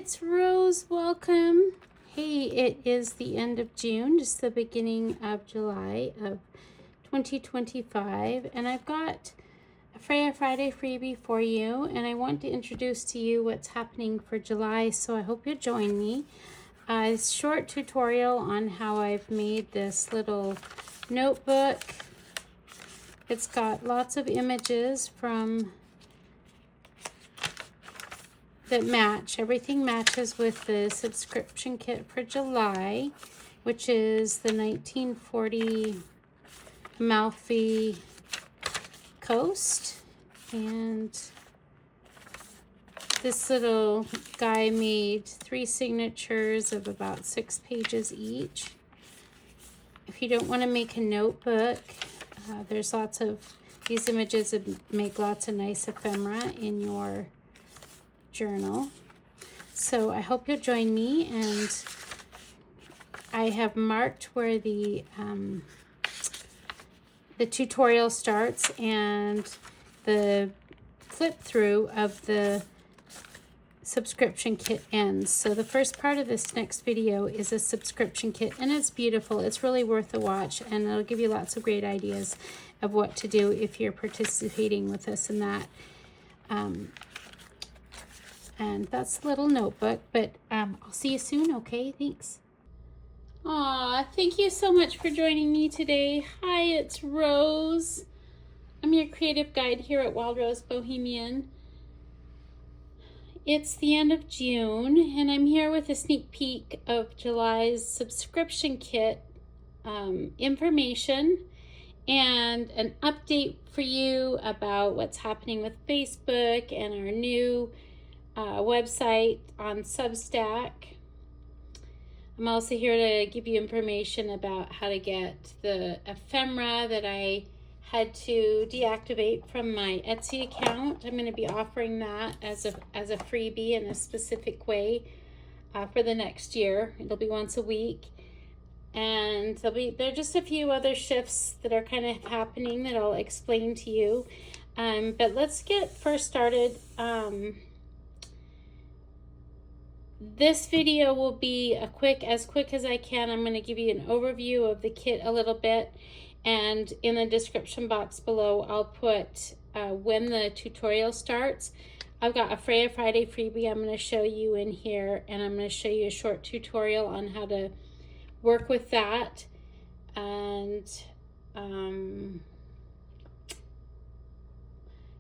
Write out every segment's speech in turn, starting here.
it's Rose. Welcome. Hey, it is the end of June, just the beginning of July of 2025, and I've got a Freya Friday freebie for you, and I want to introduce to you what's happening for July, so I hope you'll join me. A short tutorial on how I've made this little notebook. It's got lots of images from that match. Everything matches with the subscription kit for July, which is the 1940 Amalfi Coast. And this little guy made 3 signatures of about 6 pages each. If you don't want to make a notebook, there's lots of these images that make lots of nice ephemera in your journal. So I hope you'll join me, and I have marked where the tutorial starts and the flip through of the subscription kit ends. So the first part of this next video is a subscription kit, and it's beautiful. It's really worth a watch, and it'll give you lots of great ideas of what to do if you're participating with us in that. And that's a little notebook, but I'll see you soon, okay? Thanks. Aw, thank you so much for joining me today. Hi, it's Rose. I'm your creative guide here at WildRoseBohemian. It's the end of June, and I'm here with a sneak peek of July's subscription kit information and an update for you about what's happening with Facebook and our new website on Substack. I'm also here to give you information about how to get the ephemera that I had to deactivate from my Etsy account. I'm going to be offering that as a freebie in a specific way for the next year. It'll be once a week, and there are just a few other shifts that are kind of happening that I'll explain to you. But let's get first started. This video will be as quick as I can. I'm going to give you an overview of the kit a little bit, and in the description box below I'll put when the tutorial starts. I've got a Freya Friday freebie I'm going to show you in here, and I'm going to show you a short tutorial on how to work with that. And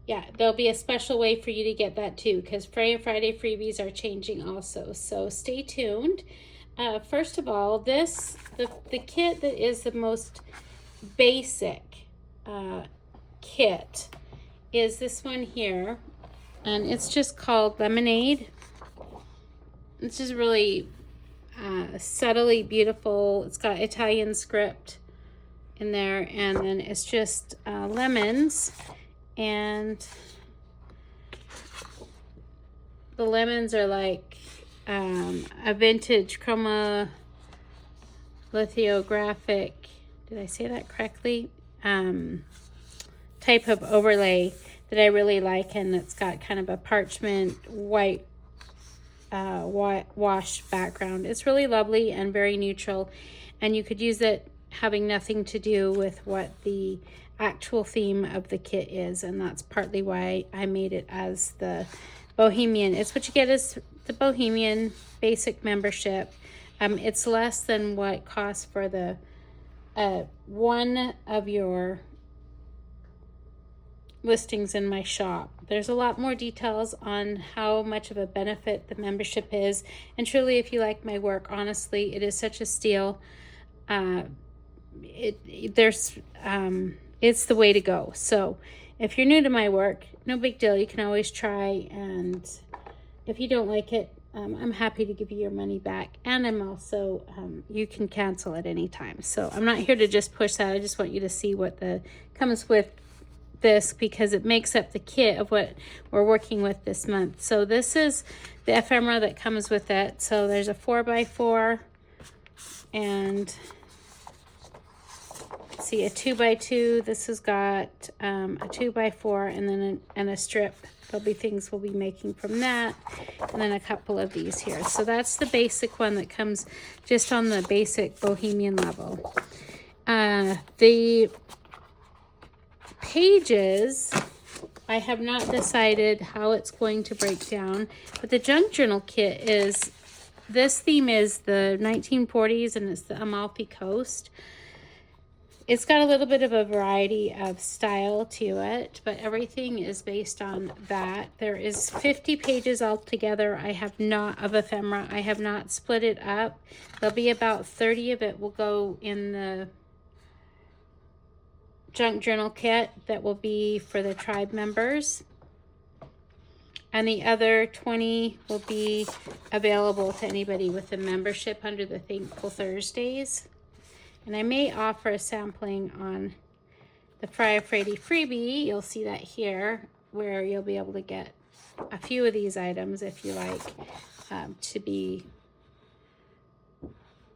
yeah, there'll be a special way for you to get that too, because Freya Friday freebies are changing also. So stay tuned. First of all, the kit that is the most basic kit is this one here, and it's just called Lemonade. It's just really subtly beautiful. It's got Italian script in there, and then it's just lemons. And the lemons are like a vintage chromolithographic, did I say that correctly? Type of overlay that I really like, and it's got kind of a parchment white wash background. It's really lovely and very neutral, and you could use it having nothing to do with what the actual theme of the kit is, and that's partly why I made it as the Bohemian. It's what you get as the Bohemian basic membership. It's less than what it costs for the one of your listings in my shop. There's a lot more details on how much of a benefit the membership is, and truly, if you like my work, honestly, it is such a steal. It's the way to go. So if you're new to my work, no big deal. You can always try, and if you don't like it, I'm happy to give you your money back, and I'm also you can cancel at any time. So I'm not here to just push that. I just want you to see what comes with this, because it makes up the kit of what we're working with this month. So this is the ephemera that comes with it. So there's a 4x4, and see a 2x2. This has got a 2x4 and then a strip. There'll be things we'll be making from that, and then a couple of these here. So that's the basic one that comes just on the basic Bohemian level. The pages, I have not decided how it's going to break down, but the junk journal kit is, this theme is the 1940s and it's the Amalfi Coast. It's got a little bit of a variety of style to it, but everything is based on that. There is 50 pages altogether. I have not, of ephemera. I have not split it up. There'll be about 30 of it will go in the junk journal kit that will be for the tribe members. And the other 20 will be available to anybody with a membership under the Thankful Thursdays. And I may offer a sampling on the Freya Freebie. You'll see that here, where you'll be able to get a few of these items if you like, to be,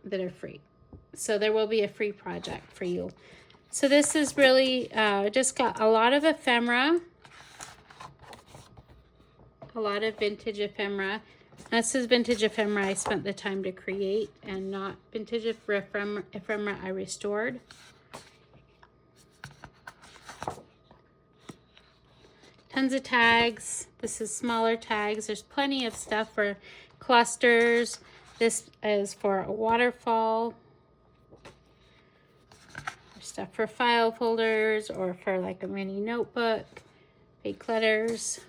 that are free. So there will be a free project for you. So this is really just got a lot of ephemera, a lot of vintage ephemera. This is vintage ephemera I spent the time to create, and not vintage ephemera I restored. Tons of tags. This is smaller tags. There's plenty of stuff for clusters. This is for a waterfall. There's stuff for file folders or for like a mini notebook. Fake letters.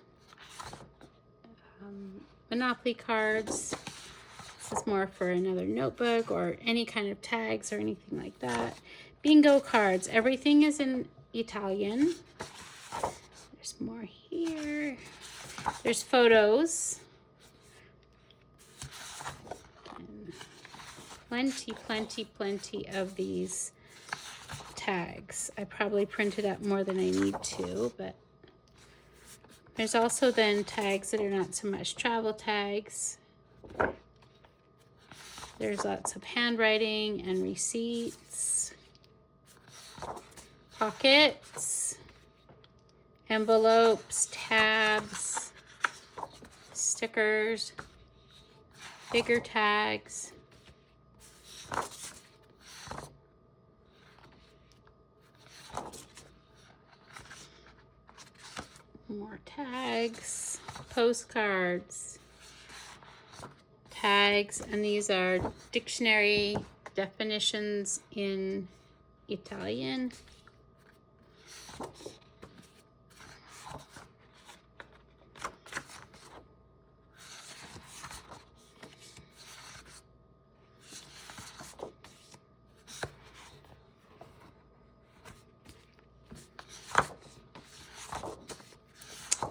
Monopoly cards. This is more for another notebook or any kind of tags or anything like that. Bingo cards. Everything is in Italian. There's more here. There's photos. And plenty of these tags. I probably printed up more than I need to, but there's also then tags that are not so much travel tags. There's lots of handwriting and receipts, pockets, envelopes, tabs, stickers, bigger tags. More tags, postcards, tags, and these are dictionary definitions in Italian.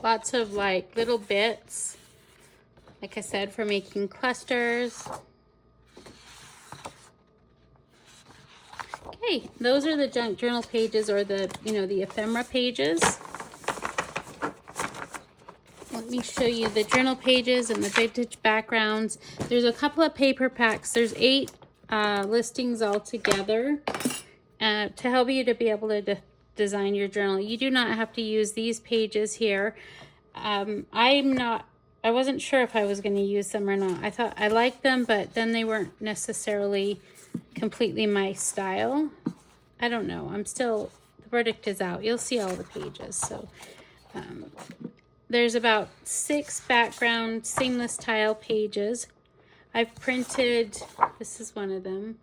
Lots of like little bits, like I said, for making clusters. Okay, those are the junk journal pages, or the, the ephemera pages. Let me show you the journal pages and the vintage backgrounds. There's a couple of paper packs. There's 8 listings altogether to help you to be able to design your journal. You do not have to use these pages here. I wasn't sure if I was going to use them or not. I thought I liked them, but then they weren't necessarily completely my style. I don't know. The verdict is out. You'll see all the pages. So there's about 6 background seamless tile pages. I've printed, this is one of them,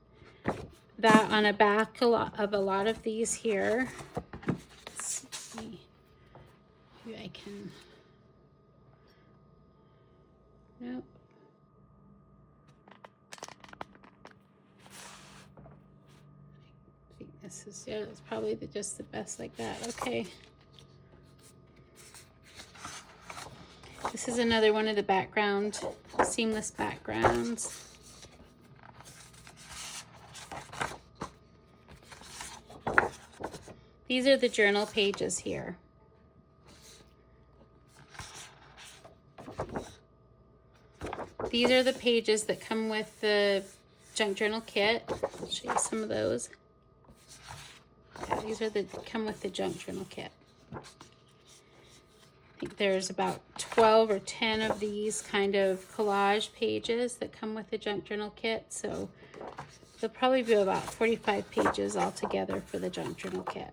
that on a back of a lot of these here. Let's see. Maybe I can. Nope. I think this is, yeah, it's probably just the best like that. Okay. This is another one of the background, seamless backgrounds. These are the journal pages here. These are the pages that come with the junk journal kit. I'll show you some of those. Yeah, these are the come with the junk journal kit. I think there's about 12 or 10 of these kind of collage pages that come with the junk journal kit. So there'll probably be about 45 pages altogether for the junk journal kit.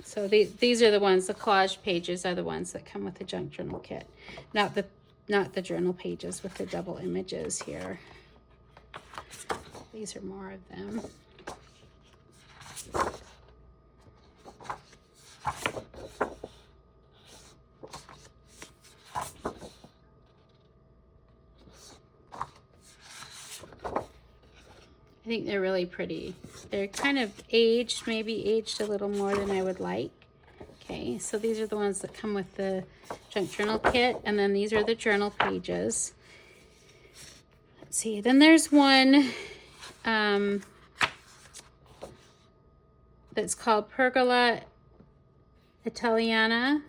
So these are the ones, the collage pages are the ones that come with the junk journal kit, not the journal pages with the double images here. These are more of them. I think they're really pretty. They're kind of aged, maybe aged a little more than I would like. Okay, so these are the ones that come with the junk journal kit, and then these are the journal pages. Let's see, then there's one that's called Pergola Italiana,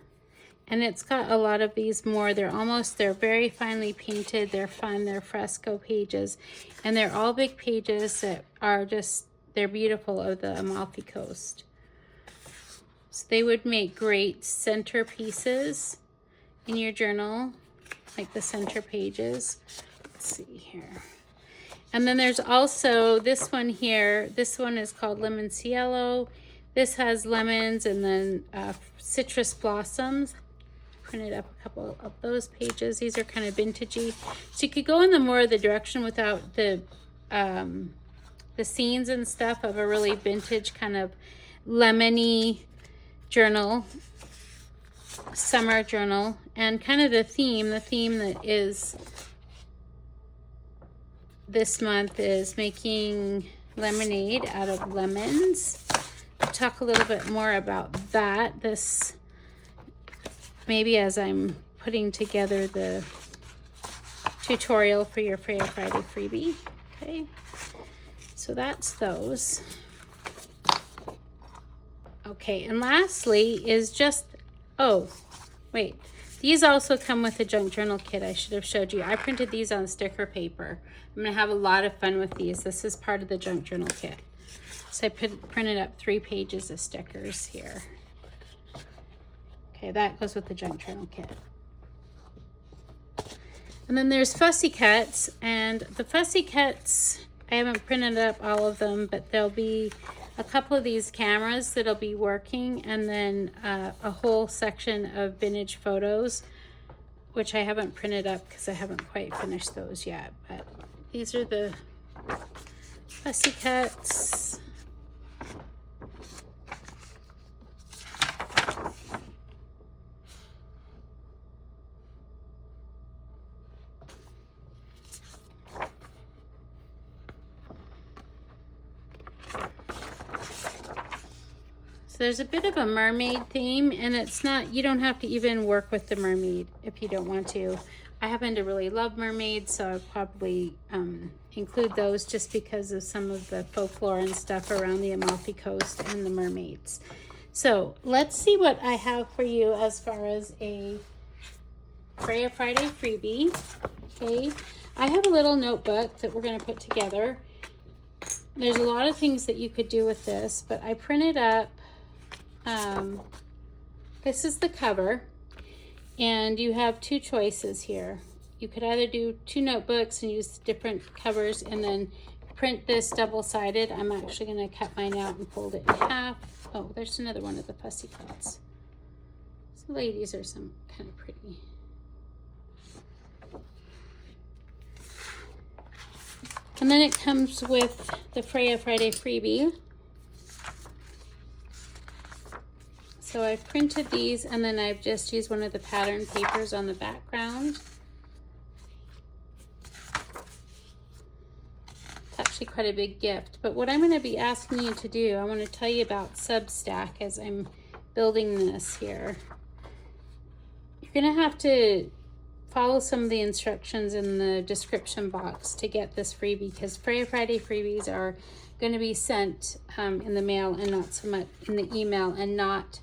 and it's got a lot of these more. They're very finely painted. They're fun. They're fresco pages, and they're all big pages that are just, they're beautiful, of the Amalfi Coast. So they would make great center pieces in your journal, like the center pages. Let's see here. And then there's also this one here. This one is called Lemon Cielo. This has lemons and then citrus blossoms. Printed up a couple of those pages. These are kind of vintagey. So you could go in the more of the direction without the scenes and stuff of a really vintage kind of lemony journal, summer journal, and kind of the theme that is this month is making lemonade out of lemons. I'll talk a little bit more about that this maybe as I'm putting together the tutorial for your Freya Friday freebie. Okay, so that's those. Okay, and lastly is just, oh, wait. These also come with a junk journal kit. I should have showed you. I printed these on sticker paper. I'm gonna have a lot of fun with these. This is part of the junk journal kit. So I printed up 3 pages of stickers here. Okay, that goes with the junk journal kit. And then there's fussy cuts, and the fussy cuts, I haven't printed up all of them, but there'll be a couple of these cameras that'll be working, and then a whole section of vintage photos, which I haven't printed up because I haven't quite finished those yet. But these are the fussy cuts. So there's a bit of a mermaid theme, and it's not, you don't have to even work with the mermaid if you don't want to. I happen to really love mermaids, so I'll probably include those just because of some of the folklore and stuff around the Amalfi Coast and the mermaids. So let's see what I have for you as far as a Freya Friday freebie. Okay, I have a little notebook that we're going to put together. There's a lot of things that you could do with this, but I printed up, this is the cover, and you have 2 choices here. You could either do 2 notebooks and use different covers and then print this double-sided. I'm actually going to cut mine out and fold it in half. Oh, there's another one of the fussy cuts. So ladies are some kind of pretty. And then it comes with the Freya Friday freebie. So I've printed these, and then I've just used one of the pattern papers on the background. It's actually quite a big gift. But what I'm going to be asking you to do, I want to tell you about Substack as I'm building this here. You're going to have to follow some of the instructions in the description box to get this freebie, because Freya Friday freebies are going to be sent in the mail and not so much in the email, and not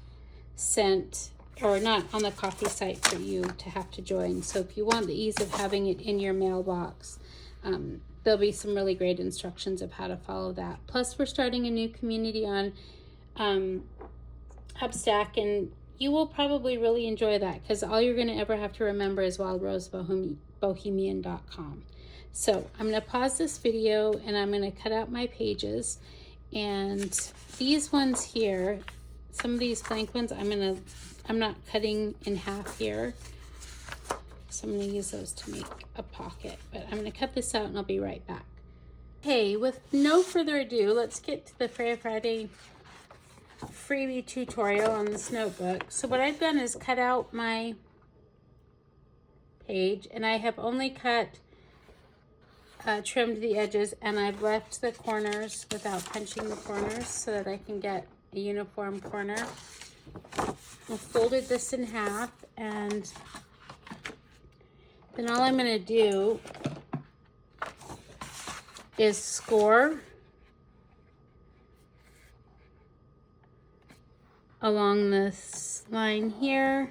sent or not on the coffee site for you to have to join. So if you want the ease of having it in your mailbox, there'll be some really great instructions of how to follow that. Plus, we're starting a new community on Substack, and you will probably really enjoy that because all you're going to ever have to remember is WildRoseBohemian.com. So I'm going to pause this video and I'm going to cut out my pages, and these ones here, some of these blank ones, I'm not cutting in half here, so I'm going to use those to make a pocket, but I'm going to cut this out and I'll be right back. Okay, with no further ado, let's get to the Freya Friday freebie tutorial on this notebook. So what I've done is cut out my page, and I have only trimmed the edges, and I've left the corners without punching the corners so that I can get a uniform corner. I folded this in half, and then all I'm going to do is score along this line here,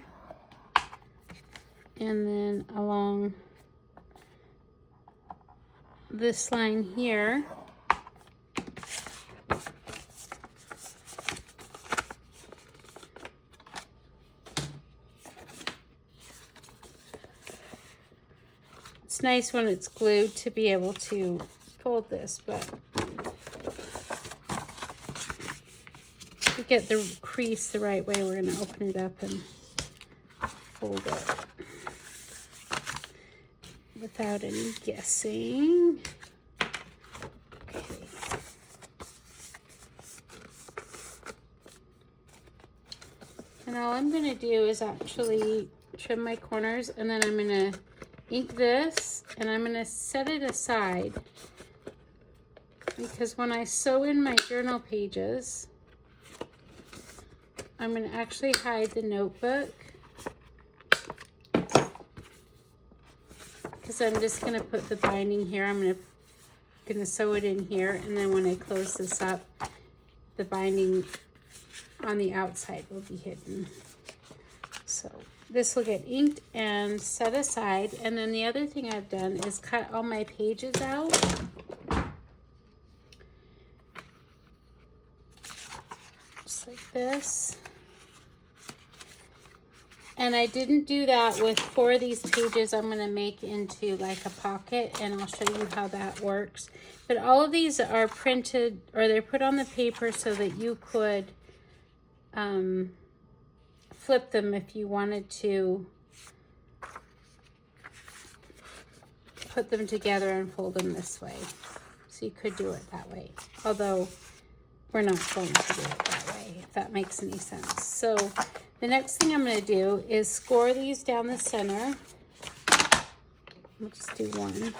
and then along this line here. It's nice when it's glued to be able to fold this, but to get the crease the right way, we're going to open it up and fold it without any guessing. Okay. And all I'm going to do is actually trim my corners, and then I'm going to ink this, and I'm going to set it aside, because when I sew in my journal pages, I'm going to actually hide the notebook, because I'm just going to put the binding here. I'm going to sew it in here, and then when I close this up, the binding on the outside will be hidden. So this will get inked and set aside, and then the other thing I've done is cut all my pages out. Just like this. And I didn't do that with 4 of these pages I'm going to make into like a pocket, and I'll show you how that works. But all of these are printed, or they're put on the paper so that you could flip them if you wanted to put them together and fold them this way. So you could do it that way, although we're not going to do it that way, if that makes any sense. So the next thing I'm going to do is score these down the center. We'll just do one.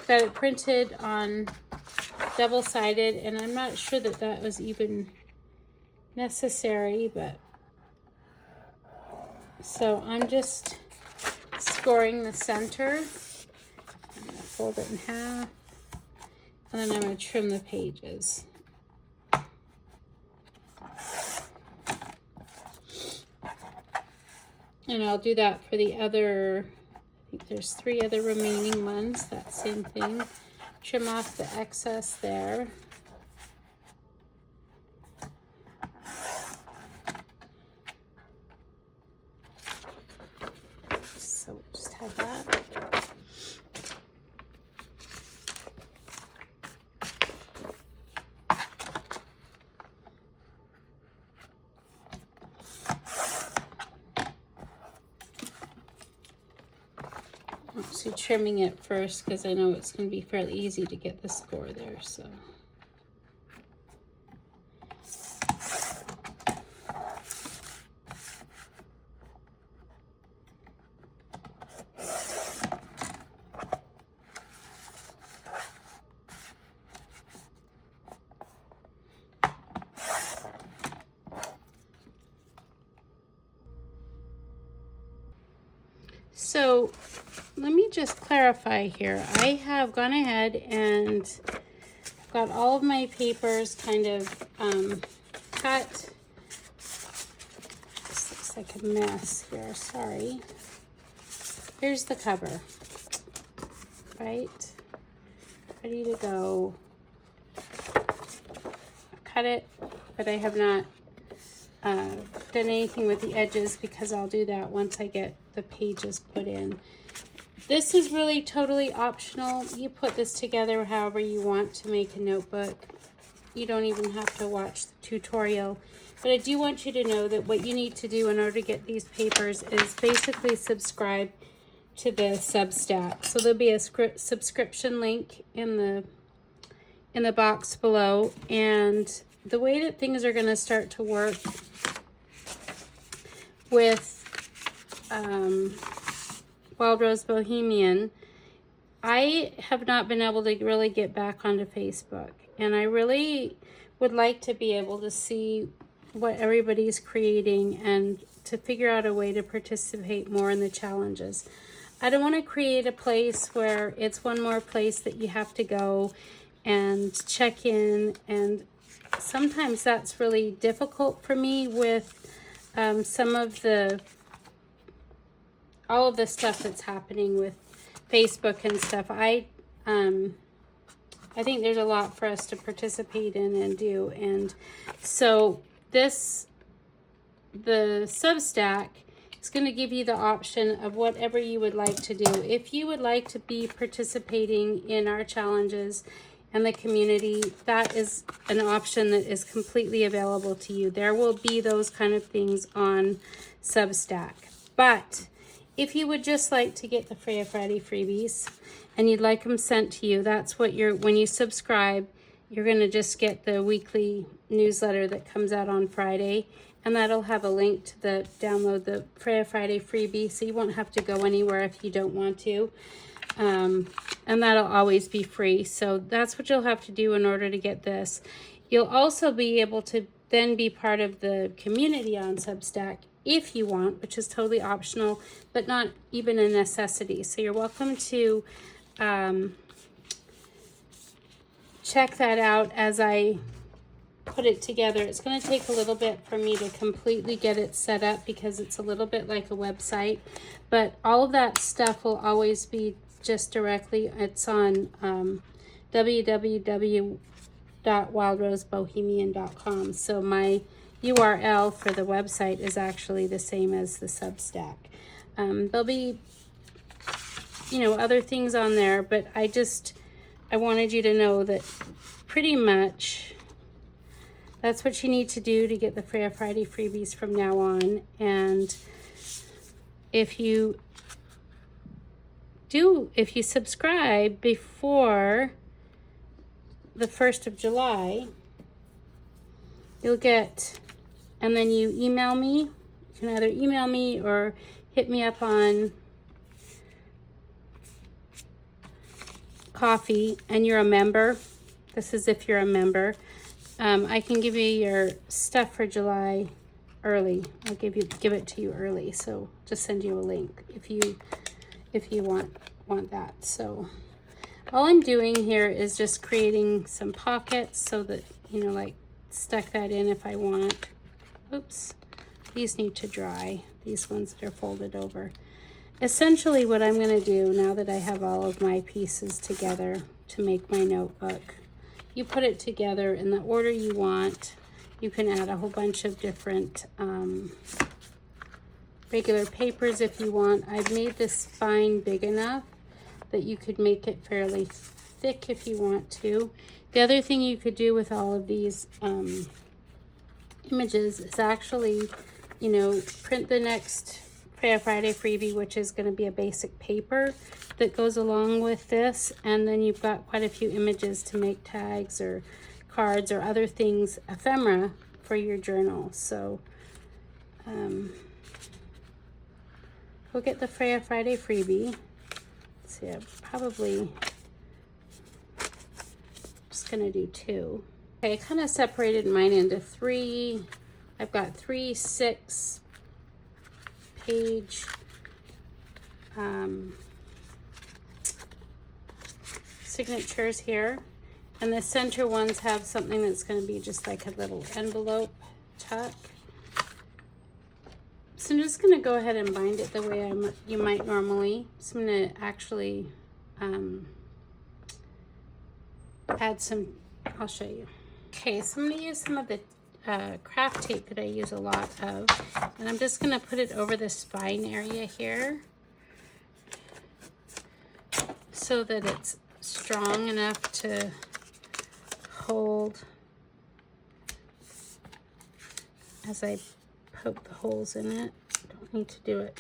Got it printed on double-sided, and I'm not sure that that was even necessary, but so I'm just scoring the center. I'm going to fold it in half, and then I'm going to trim the pages. And I'll do that for the other, I think there's 3 other remaining ones, that same thing. Trim off the excess there. So we'll just have that. So trimming it first, because I know it's going to be fairly easy to get the score there. So let me just clarify here. I have gone ahead and got all of my papers kind of cut. This looks looks like a mess here, sorry. Here's the cover, right? Ready to go. Cut it, but I have not done anything with the edges because I'll do that once I get the pages put in. This is really totally optional. You put this together however you want to make a notebook. You don't even have to watch the tutorial. But I do want you to know that what you need to do in order to get these papers is basically subscribe to the Substack. So there'll be a subscription link in the box below. And the way that things are going to start to work with WildRoseBohemian, I have not been able to really get back onto Facebook, and I really would like to be able to see what everybody's creating and to figure out a way to participate more in the challenges. I don't want to create a place where it's one more place that you have to go and check in, and sometimes that's really difficult for me with some of all of the stuff that's happening with Facebook and stuff. I think there's a lot for us to participate in and do, and so the Substack is going to give you the option of whatever you would like to do. If you would like to be participating in our challenges and the community, that is an option that is completely available to you. There will be those kind of things on Substack. But if you would just like to get the Freya Friday freebies and you'd like them sent to you, that's what when you subscribe, you're going to just get the weekly newsletter that comes out on Friday, and that'll have a link to download the Freya Friday freebie, so you won't have to go anywhere if you don't want to. And that'll always be free. So that's what you'll have to do in order to get this. You'll also be able to then be part of the community on Substack if you want, which is totally optional, but not even a necessity. So you're welcome to check that out as I put it together. It's going to take a little bit for me to completely get it set up because it's a little bit like a website, but all of that stuff will always be just directly, it's on www.wildrosebohemian.com. So my URL for the website is actually the same as the Substack. There'll be, other things on there, but I wanted you to know that pretty much that's what you need to do to get the Freya Friday freebies from now on. And if you subscribe before the 1st of July, you'll get, and then you email me. You can either email me or hit me up on Coffee, and you're a member. This is if you're a member. I can give you your stuff for July early. I'll give it to you early. So just send you a link if you want that. So all I'm doing here is just creating some pockets so that, like stuck that in if I want. Oops, these need to dry, these ones that are folded over. Essentially what I'm going to do now that I have all of my pieces together to make my notebook, you put it together in the order you want. You can add a whole bunch of different regular papers if you want. I've made this spine big enough that you could make it fairly thick if you want to. The other thing you could do with all of these images is actually, print the next Freya Friday freebie, which is going to be a basic paper that goes along with this, and then you've got quite a few images to make tags or cards or other things, ephemera, for your journal. So we'll get the Freya Friday freebie. Let's see, I'm probably just going to do 2. Okay, I kind of separated mine into 3. I've got 3 6-page signatures here, and the center ones have something that's going to be just like a little envelope tuck. So I'm just going to go ahead and bind it the way you might normally. So I'm going to actually add some, I'll show you. Okay, so I'm going to use some of the craft tape that I use a lot of, and I'm just going to put it over the spine area here so that it's strong enough to hold as I poke the holes in it. Don't need to do it.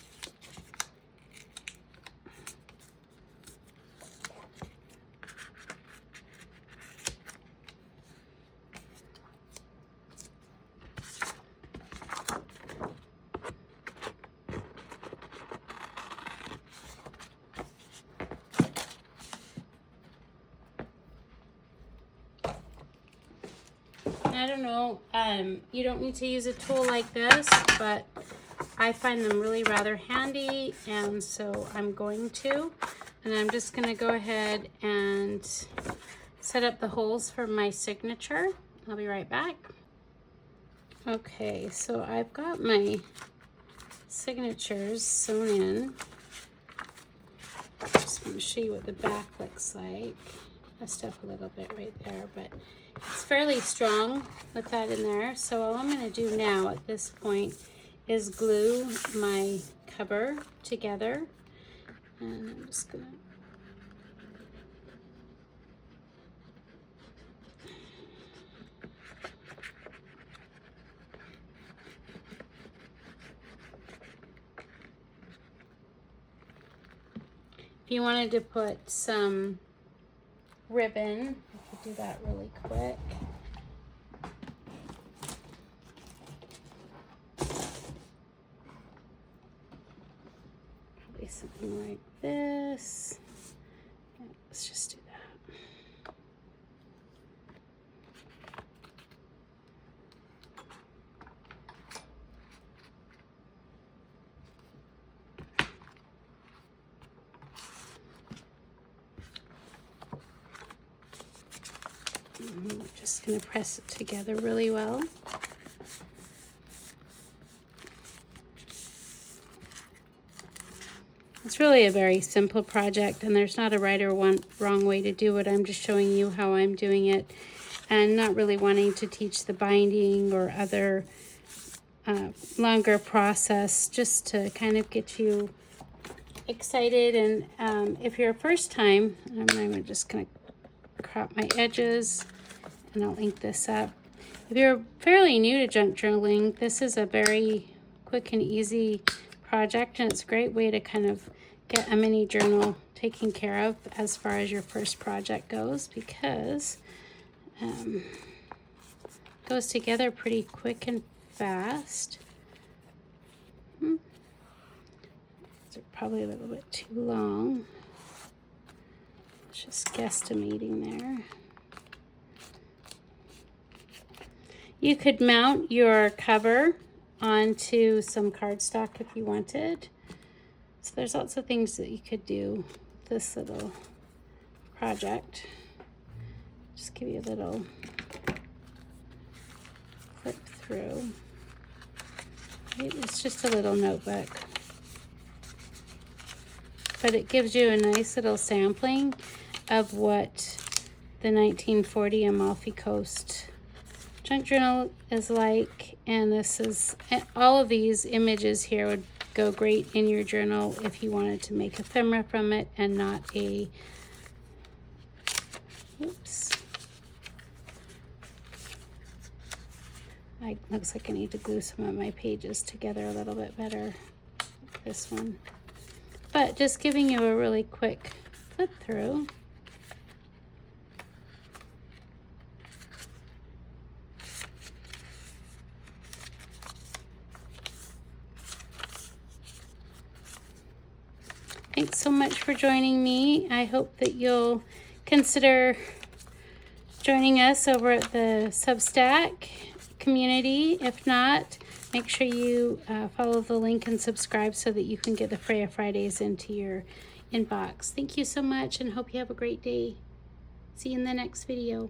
I don't know, you don't need to use a tool like this, but I find them really rather handy, and so I'm going to. And I'm just going to go ahead and set up the holes for my signature. I'll be right back. Okay, so I've got my signatures sewn in. Just want to show you what the back looks like. Messed up a little bit right there, but it's fairly strong with that in there. So all I'm going to do now at this point is glue my cover together. And I'm just going to if you wanted to put some ribbon, you could do that really quick. Probably something like this. Yeah, let's just do that. I'm just going to press it together really well. It's really a very simple project, and there's not a right or wrong way to do it. I'm just showing you how I'm doing it, and not really wanting to teach the binding or other longer process, just to kind of get you excited. And if you're a first time, I'm just going to crop my edges, and I'll ink this up. If you're fairly new to junk journaling, this is a very quick and easy project, and it's a great way to kind of get a mini journal taken care of as far as your first project goes, because it goes together pretty quick and fast. These are probably a little bit too long. Just guesstimating there. You could mount your cover onto some cardstock if you wanted. So there's lots of things that you could do with this little project. Just give you a little flip through. It's just a little notebook, but it gives you a nice little sampling of what the 1940 Amalfi Coast junk journal is like. And this is, all of these images here would go great in your journal if you wanted to make ephemera from it and not a, oops. Looks like I need to glue some of my pages together a little bit better. This one. But just giving you a really quick flip through. Thanks so much for joining me. I hope that you'll consider joining us over at the Substack community. If not, make sure you follow the link and subscribe so that you can get the Freya Fridays into your inbox. Thank you so much, and hope you have a great day. See you in the next video.